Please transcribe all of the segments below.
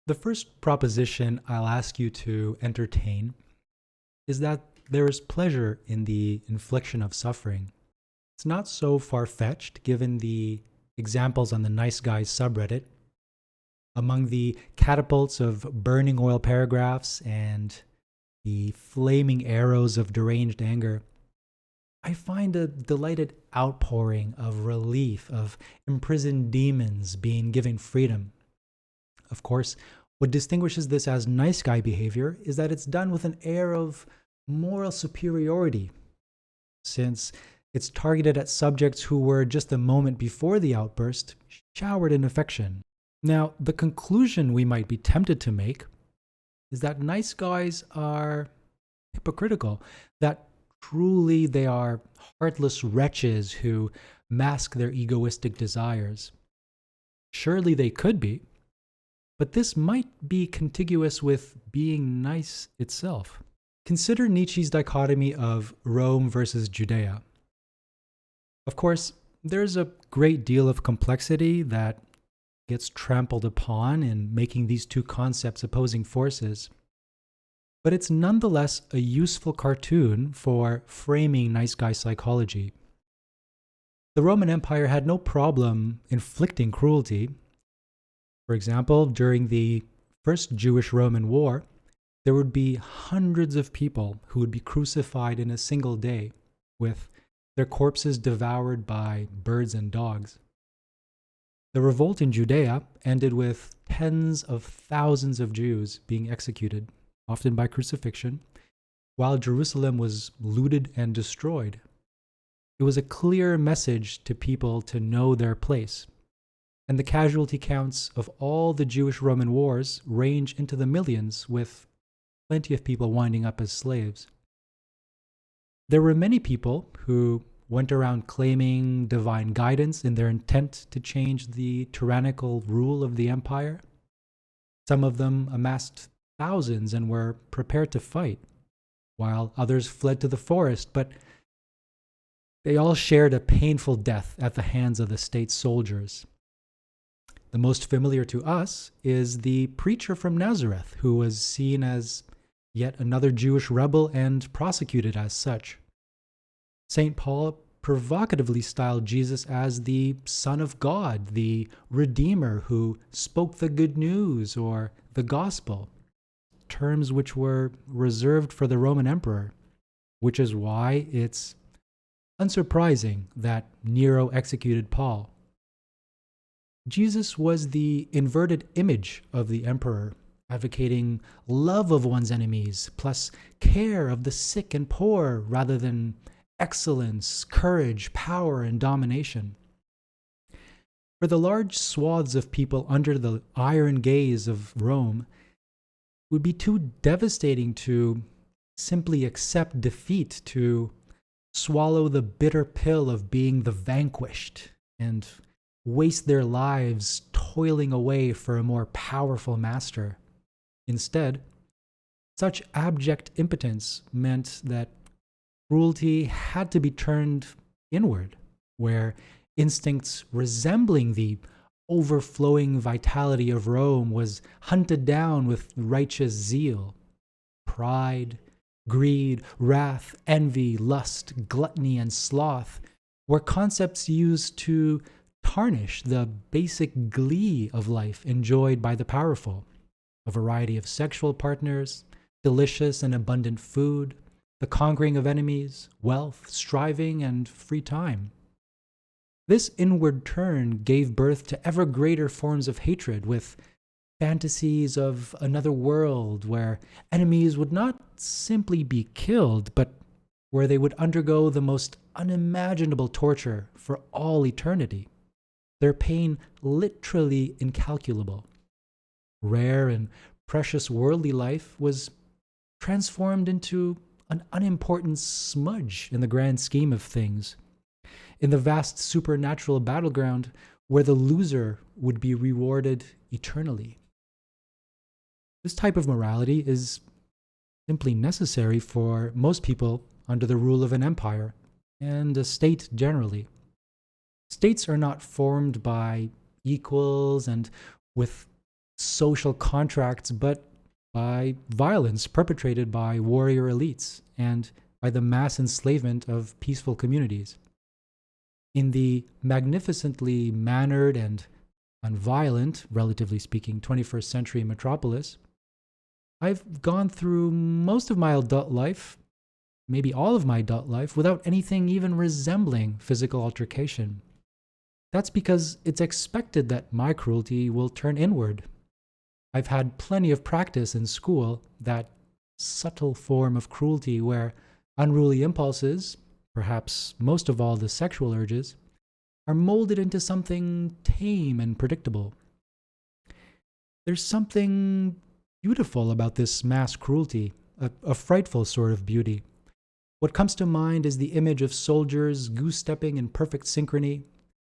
The first proposition I'll ask you to entertain is that there is pleasure in the infliction of suffering. It's not so far fetched given the examples on the Niceguys subreddit. Among the catapults of burning oil paragraphs and the flaming arrows of deranged anger, I find a delighted outpouring of relief of imprisoned demons being given freedom. Of course, what distinguishes this as nice guy behavior is that it's done with an air of moral superiority, since it's targeted at subjects who were just a moment before the outburst showered in affection. Now, the conclusion we might be tempted to make is that nice guys are hypocritical, that truly they are heartless wretches who mask their egoistic desires. Surely they could be, but this might be contiguous with being nice itself. Consider Nietzsche's dichotomy of Rome versus Judea. Of course, there's a great deal of complexity that gets trampled upon in making these two concepts opposing forces, but it's nonetheless a useful cartoon for framing nice guy psychology. The Roman Empire had no problem inflicting cruelty. For example, during the First Jewish-Roman War, there would be hundreds of people who would be crucified in a single day, with their corpses devoured by birds and dogs. The revolt in Judea ended with tens of thousands of Jews being executed, often by crucifixion, while Jerusalem was looted and destroyed. It was a clear message to people to know their place, and the casualty counts of all the Jewish-Roman wars range into the millions, with plenty of people winding up as slaves. There were many people who went around claiming divine guidance in their intent to change the tyrannical rule of the empire. Some of them amassed thousands and were prepared to fight, while others fled to the forest, but they all shared a painful death at the hands of the state soldiers. The most familiar to us is the preacher from Nazareth, who was seen as yet another Jewish rebel and prosecuted as such. St. Paul provocatively styled Jesus as the Son of God, the Redeemer who spoke the good news or the gospel, terms which were reserved for the Roman emperor, which is why it's unsurprising that Nero executed Paul. Jesus was the inverted image of the emperor, advocating love of one's enemies, plus care of the sick and poor, rather than excellence, courage, power, and domination. For the large swaths of people under the iron gaze of Rome, it would be too devastating to simply accept defeat, to swallow the bitter pill of being the vanquished, and waste their lives toiling away for a more powerful master. Instead, such abject impotence meant that cruelty had to be turned inward, where instincts resembling the overflowing vitality of Rome was hunted down with righteous zeal. Pride, greed, wrath, envy, lust, gluttony, and sloth were concepts used to tarnish the basic glee of life enjoyed by the powerful: a variety of sexual partners, delicious and abundant food, the conquering of enemies, wealth, striving, and free time. This inward turn gave birth to ever greater forms of hatred, with fantasies of another world where enemies would not simply be killed, but where they would undergo the most unimaginable torture for all eternity, their pain literally incalculable. Rare and precious worldly life was transformed into an unimportant smudge in the grand scheme of things, in the vast supernatural battleground where the loser would be rewarded eternally. This type of morality is simply necessary for most people under the rule of an empire and a state generally. States are not formed by equals and with social contracts, but by violence perpetrated by warrior elites and by the mass enslavement of peaceful communities. In the magnificently mannered and unviolent, relatively speaking, 21st century metropolis, I've gone through most of my adult life, maybe all of my adult life, without anything even resembling physical altercation. That's because it's expected that my cruelty will turn inward. I've had plenty of practice in school, that subtle form of cruelty where unruly impulses, perhaps most of all the sexual urges, are molded into something tame and predictable. There's something beautiful about this mass cruelty, a frightful sort of beauty. What comes to mind is the image of soldiers goose-stepping in perfect synchrony,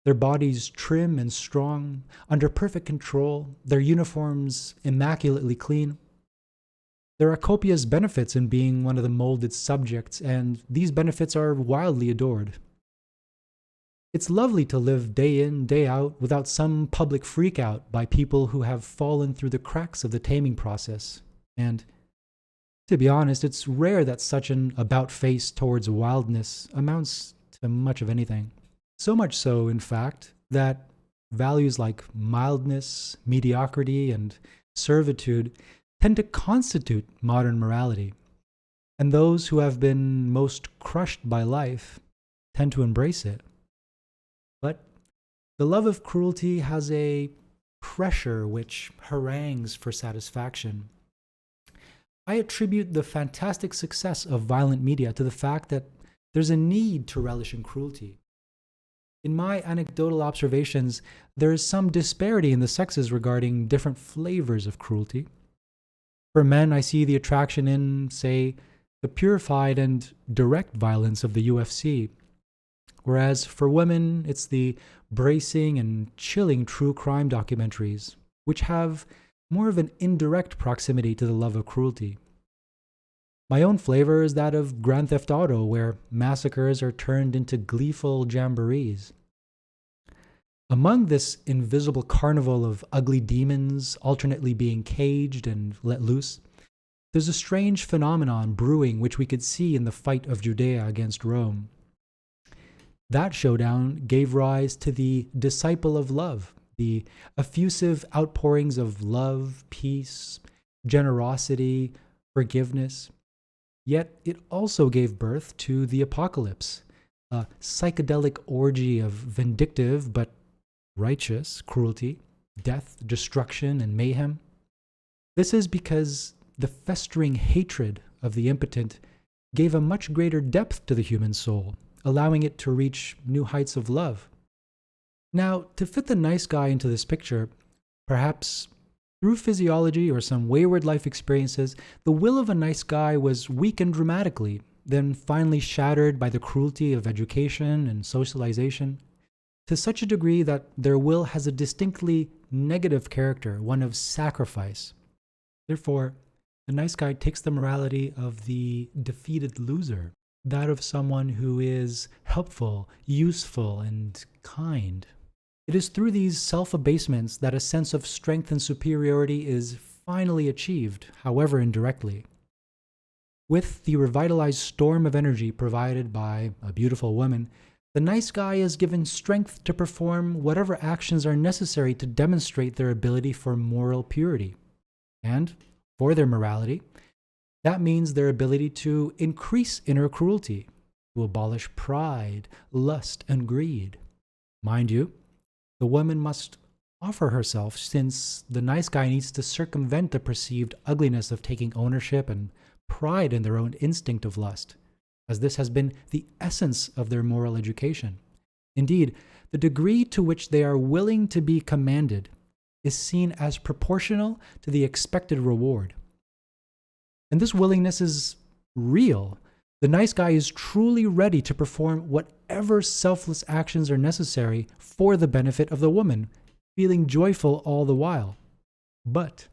their bodies trim and strong, under perfect control, their uniforms immaculately clean. There are copious benefits in being one of the molded subjects, and these benefits are wildly adored. It's lovely to live day in, day out without some public freakout by people who have fallen through the cracks of the taming process. And to be honest, it's rare that such an about-face towards wildness amounts to much of anything. So much so, in fact, that values like mildness, mediocrity, and servitude tend to constitute modern morality. And those who have been most crushed by life tend to embrace it. But the love of cruelty has a pressure which harangues for satisfaction. I attribute the fantastic success of violent media to the fact that there's a need to relish in cruelty. In my anecdotal observations, there is some disparity in the sexes regarding different flavors of cruelty. For men, I see the attraction in, say, the purified and direct violence of the UFC, whereas for women, it's the bracing and chilling true crime documentaries, which have more of an indirect proximity to the love of cruelty. My own flavor is that of Grand Theft Auto, where massacres are turned into gleeful jamborees. Among this invisible carnival of ugly demons alternately being caged and let loose, there's a strange phenomenon brewing which we could see in the fight of Judea against Rome. That showdown gave rise to the disciple of love, the effusive outpourings of love, peace, generosity, forgiveness. Yet it also gave birth to the apocalypse, a psychedelic orgy of vindictive but righteous cruelty, death, destruction, and mayhem. This is because the festering hatred of the impotent gave a much greater depth to the human soul, allowing it to reach new heights of love. Now, to fit the nice guy into this picture, perhaps through physiology or some wayward life experiences, the will of a nice guy was weakened dramatically, then finally shattered by the cruelty of education and socialization, to such a degree that their will has a distinctly negative character, one of sacrifice. Therefore, the nice guy takes the morality of the defeated loser, that of someone who is helpful, useful, and kind. It is through these self-abasements that a sense of strength and superiority is finally achieved, however indirectly. With the revitalized storm of energy provided by a beautiful woman, the nice guy is given strength to perform whatever actions are necessary to demonstrate their ability for moral purity. And, for their morality, that means their ability to increase inner cruelty, to abolish pride, lust, and greed. Mind you, the woman must offer herself, since the nice guy needs to circumvent the perceived ugliness of taking ownership and pride in their own instinct of lust, as this has been the essence of their moral education. Indeed, the degree to which they are willing to be commanded is seen as proportional to the expected reward. And this willingness is real. The nice guy is truly ready to perform whatever selfless actions are necessary for the benefit of the woman, feeling joyful all the while. But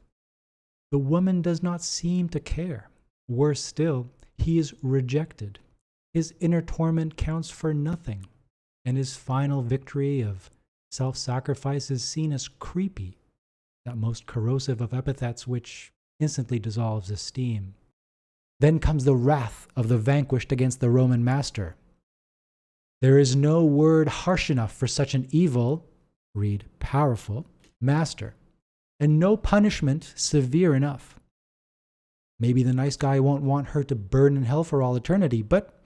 the woman does not seem to care. Worse still, he is rejected. His inner torment counts for nothing, and his final victory of self-sacrifice is seen as creepy. that most corrosive of epithets which instantly dissolves esteem. Then comes the wrath of the vanquished against the Roman master. There is no word harsh enough for such an evil, read powerful, master, and no punishment severe enough. Maybe the nice guy won't want her to burn in hell for all eternity, but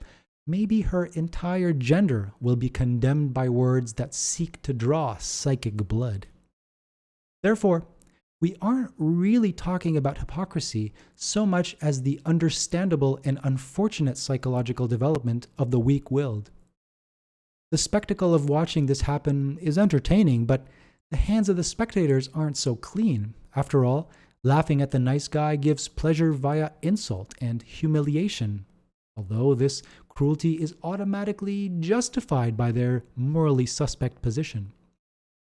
maybe her entire gender will be condemned by words that seek to draw psychic blood. Therefore, we aren't really talking about hypocrisy so much as the understandable and unfortunate psychological development of the weak-willed. The spectacle of watching this happen is entertaining, but the hands of the spectators aren't so clean. After all, laughing at the nice guy gives pleasure via insult and humiliation, although this cruelty is automatically justified by their morally suspect position.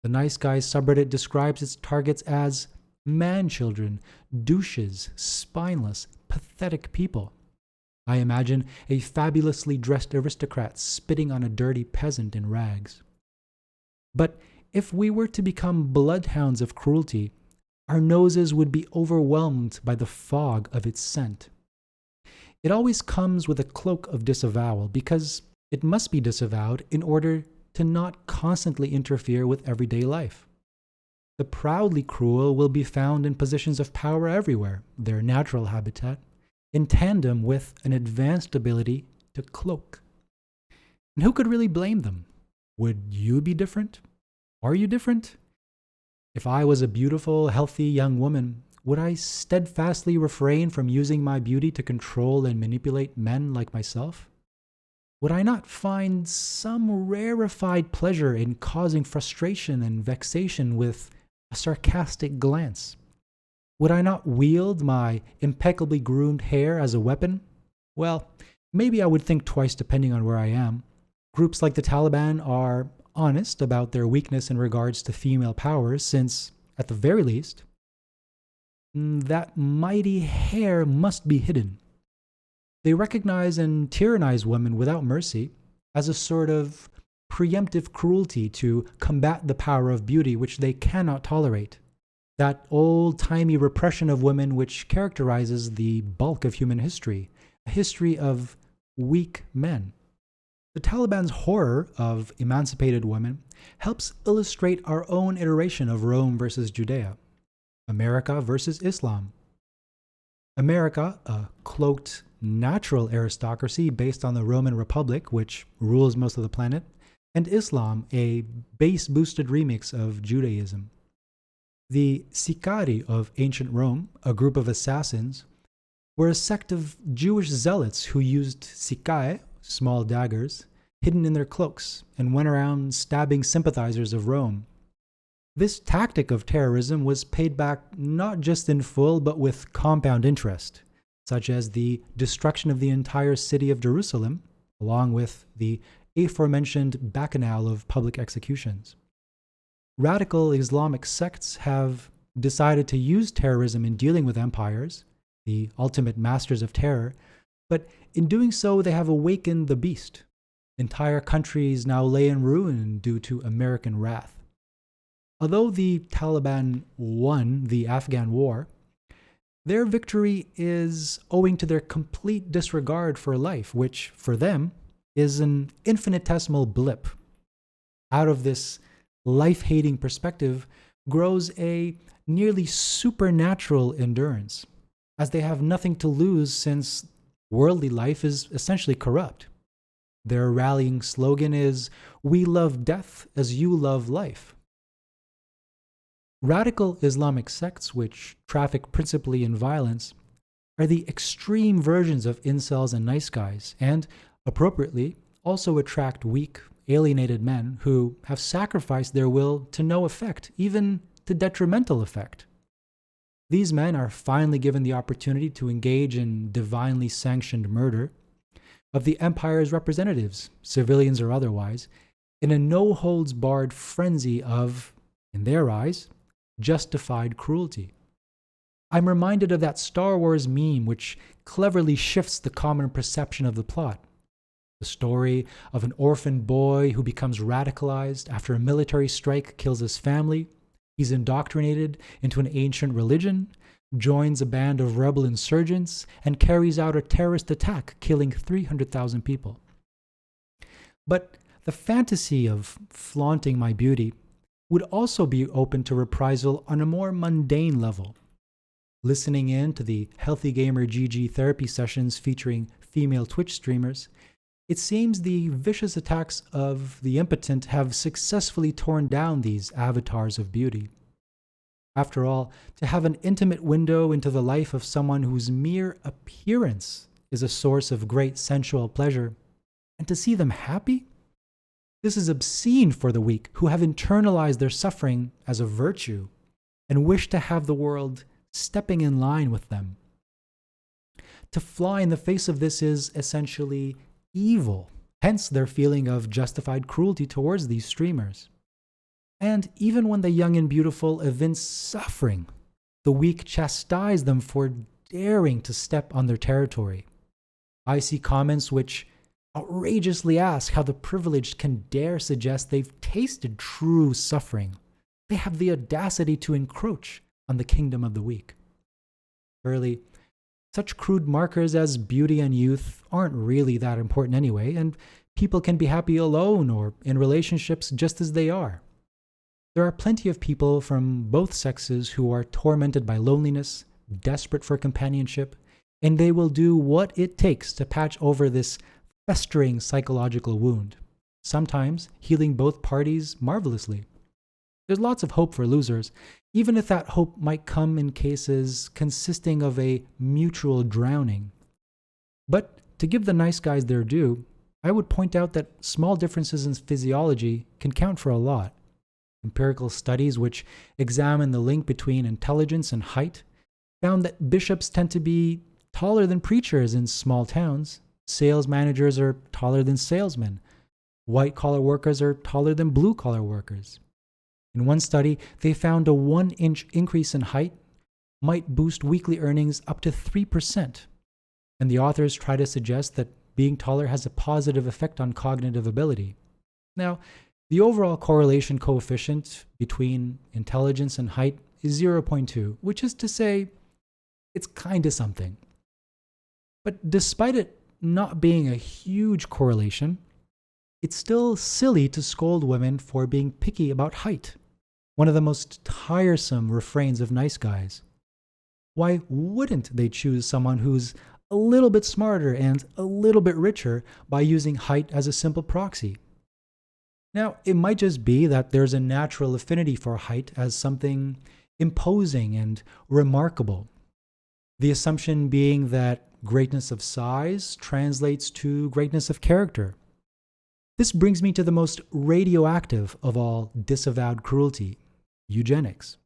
The Nice Guys subreddit describes its targets as man-children, douches, spineless, pathetic people. I imagine a fabulously dressed aristocrat spitting on a dirty peasant in rags. But if we were to become bloodhounds of cruelty, our noses would be overwhelmed by the fog of its scent. It always comes with a cloak of disavowal because it must be disavowed in order to not constantly interfere with everyday life. The proudly cruel will be found in positions of power everywhere, their natural habitat, in tandem with an advanced ability to cloak. And who could really blame them? Would you be different? Are you different? If I was a beautiful, healthy young woman, would I steadfastly refrain from using my beauty to control and manipulate men like myself? Would I not find some rarefied pleasure in causing frustration and vexation with a sarcastic glance? Would I not wield my impeccably groomed hair as a weapon? Well, maybe I would think twice depending on where I am. Groups like the Taliban are honest about their weakness in regards to female powers since, at the very least, that mighty hair must be hidden. They recognize and tyrannize women without mercy as a sort of preemptive cruelty to combat the power of beauty which they cannot tolerate. That old-timey repression of women which characterizes the bulk of human history, a history of weak men. The Taliban's horror of emancipated women helps illustrate our own iteration of Rome versus Judea, America versus Islam. America, a cloaked, natural aristocracy based on the Roman Republic, which rules most of the planet, and Islam, a bass-boosted remix of Judaism. The Sicari of ancient Rome, a group of assassins, were a sect of Jewish zealots who used sicae, small daggers, hidden in their cloaks, and went around stabbing sympathizers of Rome. This tactic of terrorism was paid back not just in full, but with compound interest, such as the destruction of the entire city of Jerusalem, along with the aforementioned bacchanal of public executions. Radical Islamic sects have decided to use terrorism in dealing with empires, the ultimate masters of terror, but in doing so they have awakened the beast. Entire countries now lay in ruin due to American wrath. Although the Taliban won the Afghan war, their victory is owing to their complete disregard for life, which, for them, is an infinitesimal blip. Out of this life-hating perspective grows a nearly supernatural endurance, as they have nothing to lose since worldly life is essentially corrupt. Their rallying slogan is, "We love death as you love life." Radical Islamic sects, which traffic principally in violence, are the extreme versions of incels and nice guys, and, appropriately, also attract weak, alienated men who have sacrificed their will to no effect, even to detrimental effect. These men are finally given the opportunity to engage in divinely sanctioned murder of the empire's representatives, civilians or otherwise, in a no-holds-barred frenzy of, in their eyes, justified cruelty. I'm reminded of that Star Wars meme which cleverly shifts the common perception of the plot. The story of an orphan boy who becomes radicalized after a military strike kills his family, He's indoctrinated into an ancient religion, joins a band of rebel insurgents, and carries out a terrorist attack, killing 300,000 people. But the fantasy of flaunting my beauty would also be open to reprisal on a more mundane level. Listening in to the Healthy Gamer GG therapy sessions featuring female Twitch streamers, it seems the vicious attacks of the impotent have successfully torn down these avatars of beauty. After all, to have an intimate window into the life of someone whose mere appearance is a source of great sensual pleasure, and to see them happy? This is obscene for the weak who have internalized their suffering as a virtue and wish to have the world stepping in line with them. To fly in the face of this is essentially evil, hence their feeling of justified cruelty towards these streamers. And even when the young and beautiful evince suffering, the weak chastise them for daring to step on their territory. I see comments which outrageously ask how the privileged can dare suggest they've tasted true suffering. They have the audacity to encroach on the kingdom of the weak. Surely, such crude markers as beauty and youth aren't really that important anyway, and people can be happy alone or in relationships just as they are. There are plenty of people from both sexes who are tormented by loneliness, desperate for companionship, and they will do what it takes to patch over this festering psychological wound, sometimes healing both parties marvelously. There's lots of hope for losers, even if that hope might come in cases consisting of a mutual drowning. But to give the nice guys their due, I would point out that small differences in physiology can count for a lot. Empirical studies which examine the link between intelligence and height found that bishops tend to be taller than preachers in small towns, sales managers are taller than salesmen, white-collar workers are taller than blue-collar workers. In one study, they found a 1-inch increase in height might boost weekly earnings up to 3%, and the authors try to suggest that being taller has a positive effect on cognitive ability. Now, the overall correlation coefficient between intelligence and height is 0.2, which is to say, it's kinda something. But despite it not being a huge correlation, it's still silly to scold women for being picky about height, one of the most tiresome refrains of nice guys. Why wouldn't they choose someone who's a little bit smarter and a little bit richer by using height as a simple proxy? Now, it might just be that there's a natural affinity for height as something imposing and remarkable. The assumption being that greatness of size translates to greatness of character. This brings me to the most radioactive of all disavowed cruelty, eugenics.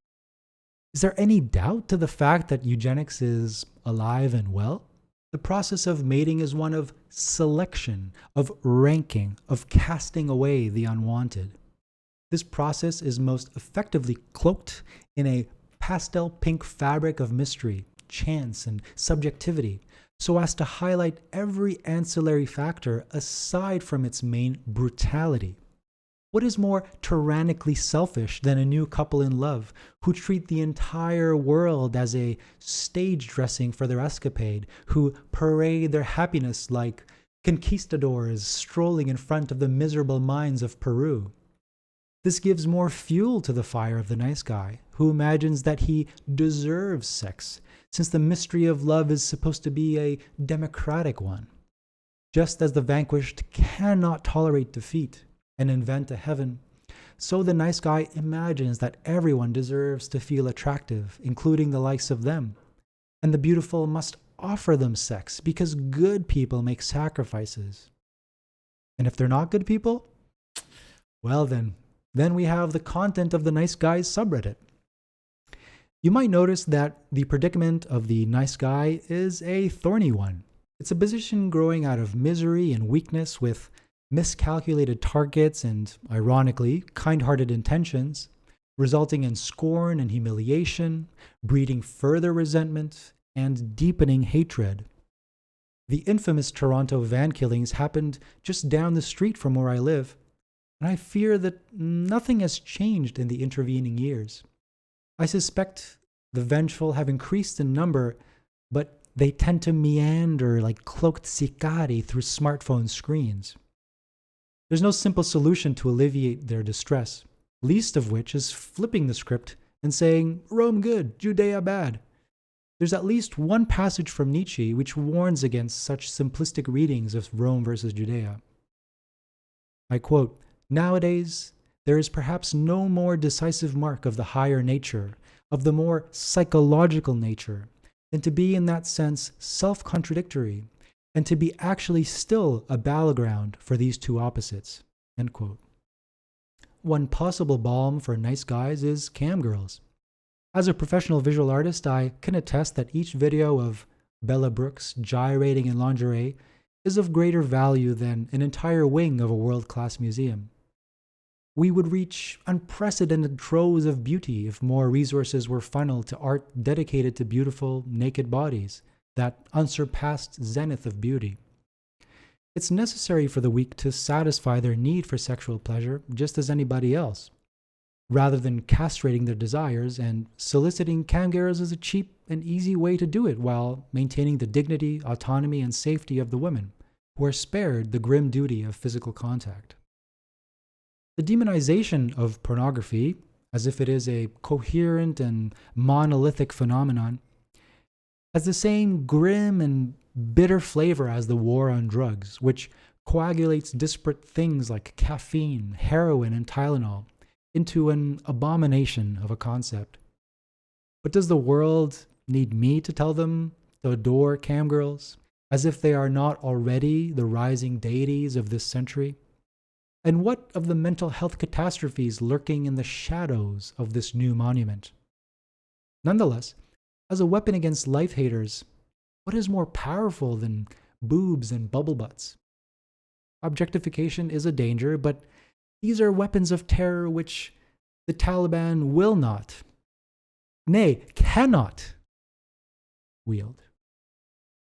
Is there any doubt to the fact that eugenics is alive and well? The process of mating is one of selection, of ranking, of casting away the unwanted. This process is most effectively cloaked in a pastel pink fabric of mystery, chance, and subjectivity, so as to highlight every ancillary factor aside from its main brutality. What is more tyrannically selfish than a new couple in love who treat the entire world as a stage dressing for their escapade, who parade their happiness like conquistadors strolling in front of the miserable mines of Peru? This gives more fuel to the fire of the nice guy, who imagines that he deserves sex, since the mystery of love is supposed to be a democratic one. Just as the vanquished cannot tolerate defeat and invent a heaven, so the nice guy imagines that everyone deserves to feel attractive, including the likes of them, and the beautiful must offer them sex because good people make sacrifices. And if they're not good people, well then we have the content of the nice guys subreddit. You might notice that the predicament of the nice guy is a thorny one. It's a position growing out of misery and weakness with miscalculated targets and, ironically, kind-hearted intentions, resulting in scorn and humiliation, breeding further resentment, and deepening hatred. The infamous Toronto van killings happened just down the street from where I live, and I fear that nothing has changed in the intervening years. I suspect the vengeful have increased in number, but they tend to meander like cloaked sicari through smartphone screens. There's no simple solution to alleviate their distress, least of which is flipping the script and saying, Rome good, Judea bad. There's at least one passage from Nietzsche which warns against such simplistic readings of Rome versus Judea. I quote, Nowadays, there is perhaps no more decisive mark of the higher nature, of the more psychological nature, than to be in that sense self-contradictory, and to be actually still a battleground for these two opposites. End quote. One possible balm for nice guys is cam girls. As a professional visual artist, I can attest that each video of Bella Brooks gyrating in lingerie is of greater value than an entire wing of a world-class museum. We would reach unprecedented troves of beauty if more resources were funneled to art dedicated to beautiful, naked bodies, that unsurpassed zenith of beauty. It's necessary for the weak to satisfy their need for sexual pleasure just as anybody else, rather than castrating their desires, and soliciting cam girls is a cheap and easy way to do it while maintaining the dignity, autonomy, and safety of the women, who are spared the grim duty of physical contact. The demonization of pornography, as if it is a coherent and monolithic phenomenon, has the same grim and bitter flavor as the war on drugs, which coagulates disparate things like caffeine, heroin, and Tylenol into an abomination of a concept. But does the world need me to tell them to adore cam girls, as if they are not already the rising deities of this century? And what of the mental health catastrophes lurking in the shadows of this new monument? Nonetheless, as a weapon against life haters, what is more powerful than boobs and bubble butts? Objectification is a danger, but these are weapons of terror which the Taliban will not, nay, cannot wield.